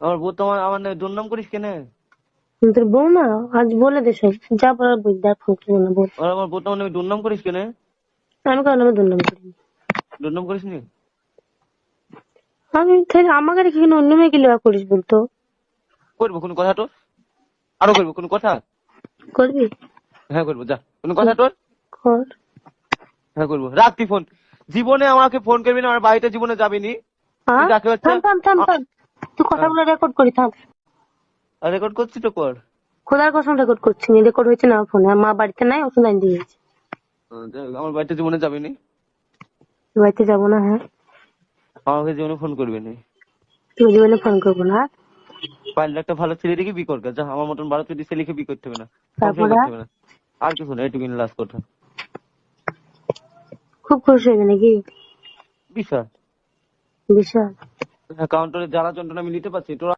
আমার বউ তো আমার নামে দুর্নাম করিস কেন? তোর বউ না, আজ বলে দে সব, যা বলার বল, দেখ ফোন করে না বল। আর আমার বউ তো আমার নামে দুর্নাম করিস কেন? আমি কারণ আমি দুর্নাম করিনি। দুর্নাম করিস নি? আমি তাহলে আমাকে রেখে কেন অন্য মেয়েকে লেওয়া করিস বলতো? করবো কোনো কথা তোর? আরো করবো কোনো কথা? করবি? হ্যাঁ করবো, যা কোনো কথা তোর? কর। হ্যাঁ করবো, রাখ তুই ফোন। জীবনে আমাকে ফোন করবি না, আমার বাড়িতে জীবনে যাবি নি। তুই হ্যাঁ, যাকে হচ্ছে থাম থাম থাম থাম, তুই কথাগুলো রেকর্ড করি, থাম। রেকর্ড করছি তো কর। খোদার কসম রেকর্ড করছি, রেকর্ড হয়েছে না ফোনে, মা বাড়িতে নাই, ওষুধ আইন দিয়ে গেছে। আমার বাড়িতে জীবনে যাবি নি। বাড়িতে যাবো না, হ্যাঁ। আমাকে জীবনে ফোন করবি নি। তুমি জীবনে ফোন করবো না। পারলে একটা ভালো ছেলে দেখে বিয়ে কর গা, যা আমার মতন 12 ছেলেকে বিয়ে করতে হবে না, সংসার তারপরে করতে হবে না। আর কিছু না, এটুকুই লাস্ট কথা। খুব খুশি হবি নাকি? বিশাল। বিশাল। কাউন্টারে জ্বালা যন্ত্রণা আমি নিতে পারছি তোরা।